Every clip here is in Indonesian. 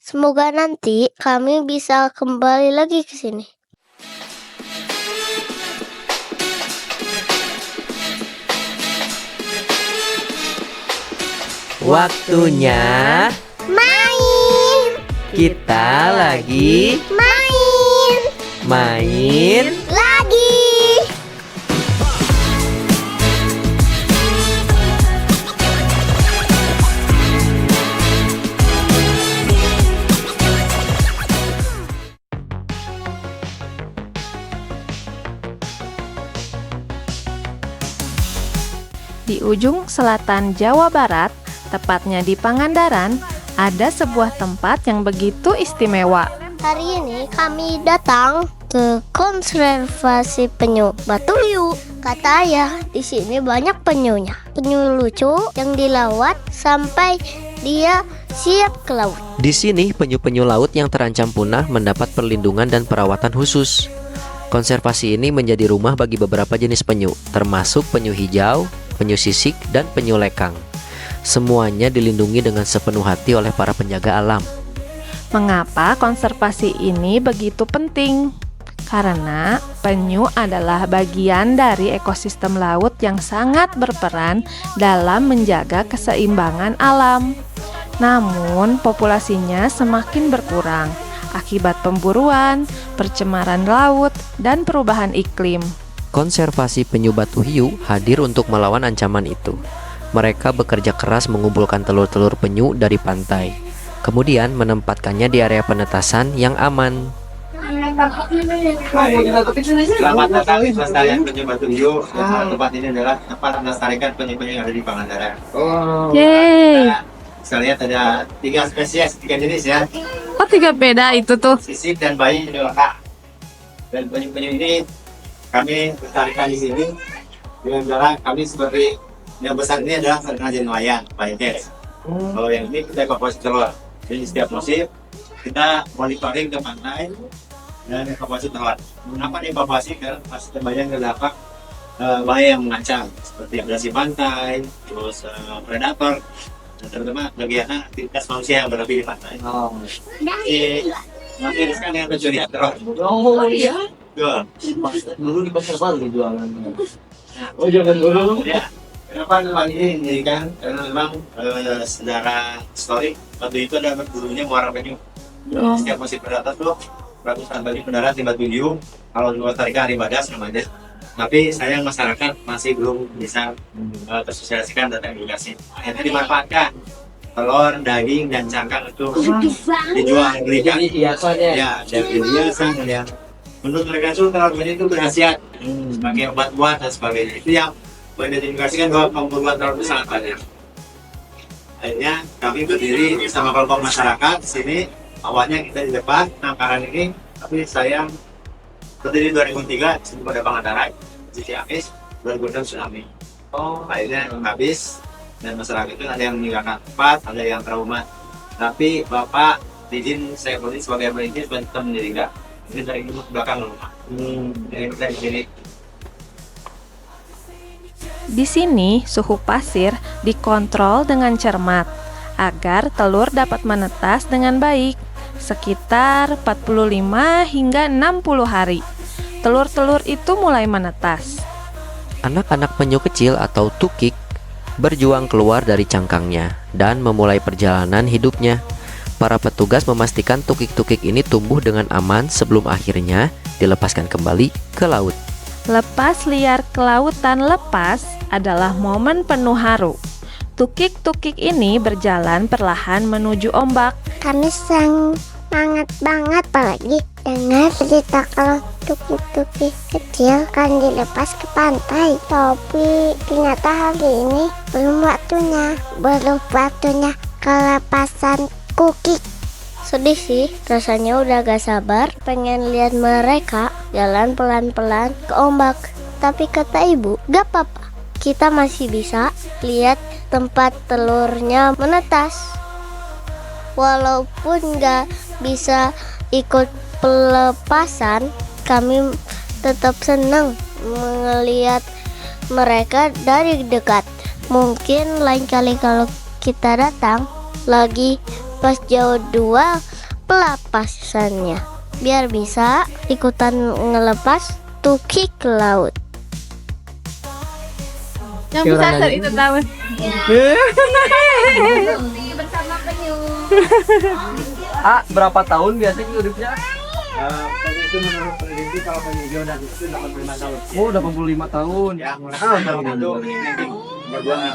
Semoga nanti kami bisa kembali lagi ke sini. Waktunya Main, kita lagi main. lagi. Di ujung selatan Jawa Barat, tepatnya di Pangandaran, ada sebuah tempat yang begitu istimewa. Hari ini kami datang ke konservasi penyu Batu Hiu. Kata ayah, di sini banyak penyunya. Penyu lucu yang dilawat sampai dia siap ke laut. Di sini penyu-penyu laut yang terancam punah mendapat perlindungan dan perawatan khusus. Konservasi ini menjadi rumah bagi beberapa jenis penyu, termasuk penyu hijau, penyu sisik, dan penyu lekang. Semuanya dilindungi dengan sepenuh hati oleh para penjaga alam. Mengapa konservasi ini begitu penting? Karena penyu adalah bagian dari ekosistem laut yang sangat berperan dalam menjaga keseimbangan alam. Namun, populasinya semakin berkurang akibat pemburuan, pencemaran laut, dan perubahan iklim. Konservasi penyu batu hiu hadir untuk melawan ancaman itu. Mereka bekerja keras mengumpulkan telur-telur penyu dari pantai, kemudian menempatkannya di area penetasan yang aman. Selamat datang di pelestarian penyu Batu Hiu. Tempat ini adalah tempat melestarikan penyu-penyu yang ada di Pangandaran. Yeay! Bisa lihat ada 3 spesies, 3 jenis ya. Oh, 3 beda itu tuh. Sisik dan bayi ini lengkap. Dan penyu-penyu ini kami melestarikan di sini dengan cara kami seperti yang besar ini adalah sargana nelayan, paykes. Kalau yang ini kita evakuasi telur. Jadi setiap musim kita monitoring ke pantai dan evakuasi telur. Mengapa dievakuasi? Karena pasti banyak terdapat bahaya yang mengancam seperti abrasi pantai, terus predator, dan terutama kegiatan aktivitas manusia yang berlebih di pantai. Nanti riskan dengan pencurian telur. Oh iya. Dulu di pasar Bali jualannya. Oh jangan dulu. Ya. Kenapa tempat ini dijadikan? Karena memang secara historik Batu itu ada dulunya muara penyu. Setiap musim predator tuh ratusan penyu mendarat di Batu Hiu. Kalau dilestarikan hari badas namanya. Tapi sayang masyarakat masih belum bisa tersosialisasikan dan edukasi. Akhirnya dimanfaatkan telur, daging, dan cangkang itu dijual belikan. Ya, dan hiasan yang menurut mereka itu telur penyu itu berkhasiat sebagai obat-obat dan sebagainya. Itu yang mengidentifikasikan bahwa pemburuan telur itu sangat banyak. Akhirnya kami berdiri bersama kelompok masyarakat di sini. Awalnya kita di depan penangkaran ini, tapi saya berdiri 2003 sebelum ada Pangandaran, sisi Apis, 2006 tsunami. Akhirnya habis dan masyarakat itu ada yang meninggalkan tempat, ada yang trauma. Tapi Bapak izin saya berdiri sebagai perintis bantu mendirikan. Ini dari belakang rumah. Jadi kita di sini. Di sini, suhu pasir dikontrol dengan cermat agar telur dapat menetas dengan baik, sekitar 45 hingga 60 hari. Telur-telur itu mulai menetas. Anak-anak penyu kecil atau tukik berjuang keluar dari cangkangnya dan memulai perjalanan hidupnya. Para petugas memastikan tukik-tukik ini tumbuh dengan aman sebelum akhirnya dilepaskan kembali ke laut. Lepas liar ke lautan lepas adalah momen penuh haru. Tukik-tukik ini berjalan perlahan menuju ombak. Kami semangat banget, apalagi dengar cerita kalau tukik-tukik kecil kan dilepas ke pantai. Tapi ternyata hari ini belum waktunya kelepasan tukik. Sedih sih, rasanya udah gak sabar pengen lihat mereka jalan pelan-pelan ke ombak. Tapi kata ibu, gak apa-apa, kita masih bisa lihat tempat telurnya menetas. Walaupun gak bisa ikut pelepasan, kami tetap senang melihat mereka dari dekat. Mungkin lain kali kalau kita datang lagi Pas jauh dua pelepasannya, biar bisa ikutan ngelepas tukik ke laut. Yang bisa itu tahu. Berapa tahun biasanya hidupnya? Tadi itu menurut peneliti kalau penyu hijau dan itu 85 tahun. Oh, 85 tahun. Ya, mulai tahun itu berbuah.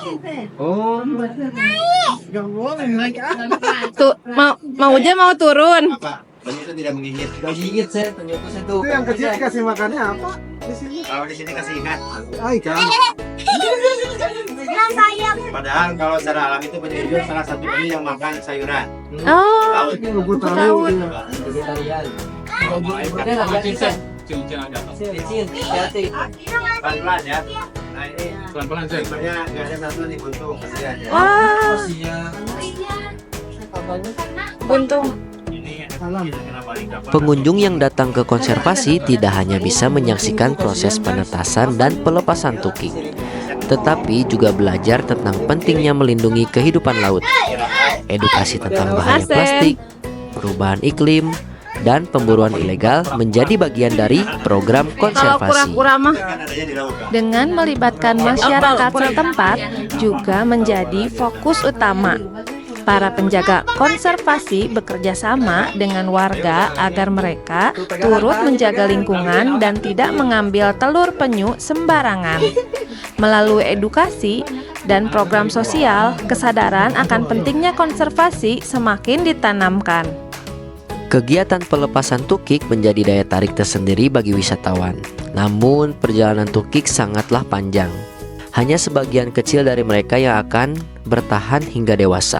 Oh, Tuh, mau Uja mau turun. Apa? Penyu itu tidak menggigit. gak gigit saya, ternyata saya tuh. Itu yang kecil dikasih makannya apa? Di sini. Kalau di sini kasih ikan. Ikan. Padahal kalau secara alam itu penyu hijau salah satu penyu yang makan sayuran. Oh, Laut. Aku tahu. Vegetarian. Kecil, hati-hati. Pelan-pelan ya. Nah ini pelan-pelan sih. Sebenarnya nggak ada satu nih buntung. Kasihan ya. wah, Kasihan. buntung. Ini kenapa lincah? Pengunjung yang datang ke konservasi tidak hanya bisa menyaksikan proses penetasan dan pelepasan tukik, tetapi juga belajar tentang pentingnya melindungi kehidupan laut, edukasi tentang bahaya Asem. plastik, perubahan iklim, dan pemburuan ilegal menjadi bagian dari program Kalau konservasi. kura-kura mah Kan adanya di laut kan. dengan melibatkan masyarakat setempat juga menjadi fokus utama. Para penjaga konservasi bekerja sama dengan warga agar mereka turut menjaga lingkungan dan tidak mengambil telur penyu sembarangan. Melalui edukasi dan program sosial, kesadaran akan pentingnya konservasi semakin ditanamkan. Kegiatan pelepasan tukik menjadi daya tarik tersendiri bagi wisatawan. Namun, perjalanan tukik sangatlah panjang. Hanya sebagian kecil dari mereka yang akan bertahan hingga dewasa.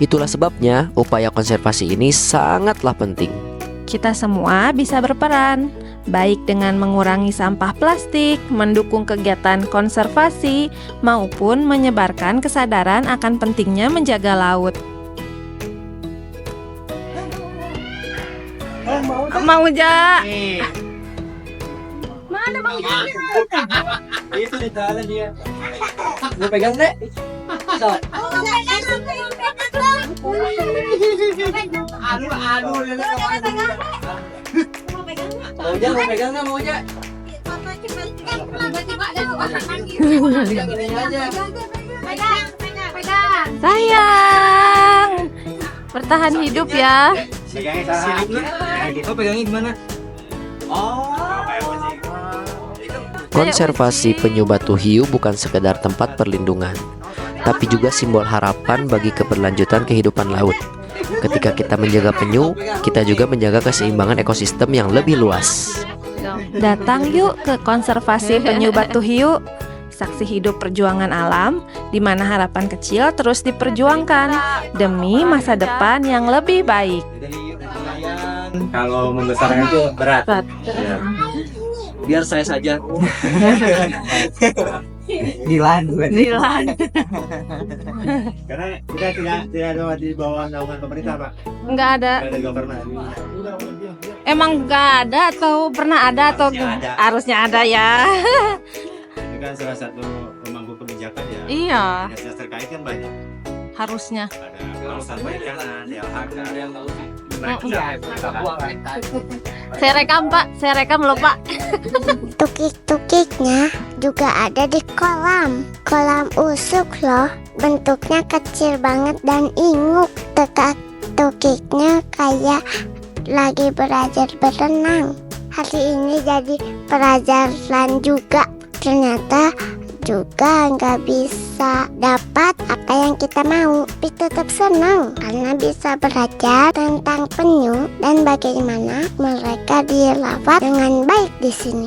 Itulah sebabnya upaya konservasi ini sangatlah penting. Kita semua bisa berperan, baik dengan mengurangi sampah plastik, mendukung kegiatan konservasi, maupun menyebarkan kesadaran akan pentingnya menjaga laut. Mau Ja? Mana Bang Ja? Itu di dalam dia. Lu pegang deh. Mau aja, mau pegang nggak mau aja? Gini aja. Sayang, bertahan hidup ya. Pegangnya salah. Oh, pegangnya gimana? Konservasi penyu batu hiu bukan sekedar tempat perlindungan, tapi juga simbol harapan bagi keberlanjutan kehidupan laut. Ketika kita menjaga penyu, kita juga menjaga keseimbangan ekosistem yang lebih luas. Datang yuk ke konservasi penyu batu hiu, saksi hidup perjuangan alam, di mana harapan kecil terus diperjuangkan demi masa depan yang lebih baik. Kalau membesarkan itu berat. Ya. Biar saya saja. Dilan. Karena kita tidak ada di bawah naungan pemerintah, Pak. Enggak ada. Tidak ada government. Emang enggak ada atau pernah ada atau Harusnya ada. harusnya ada ya? Itu kan salah satu pemangku kebijakan ya. Iya, Dinas terkait kan banyak. harusnya. Ada kawasan perikanan, LHK, Saya rekam Pak, saya rekam loh Pak. Tukik-tukiknya juga ada di kolam. Kolam usuk loh. Bentuknya kecil banget dan inguk. Tukiknya kayak lagi belajar berenang. Hari ini jadi pelajaran juga. Ternyata juga nggak bisa dapat apa yang kita mau, tapi tetap senang karena bisa belajar tentang penyu dan bagaimana mereka dirawat dengan baik di sini.